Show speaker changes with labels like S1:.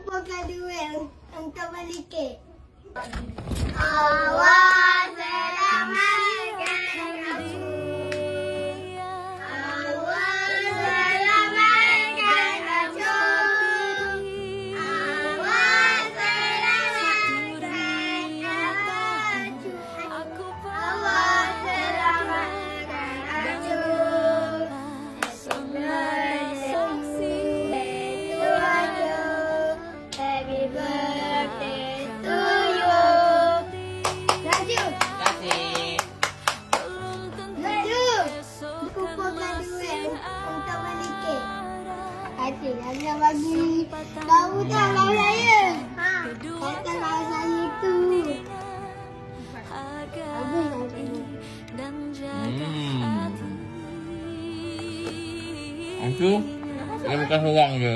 S1: kumpulkan duit untuk beli kek. Allah selamatkan aku. Allah selamatkan aku. Allah selamatkan aku. Allah selamatkan aku. Happy birthday to you. Laju. Laju. Kumpulkan duit untuk beli kek. Asyik Azra bagi tahu tak lah saya. Kata lah saya tu. Habis nanti.
S2: Itu dia bukan seorang je.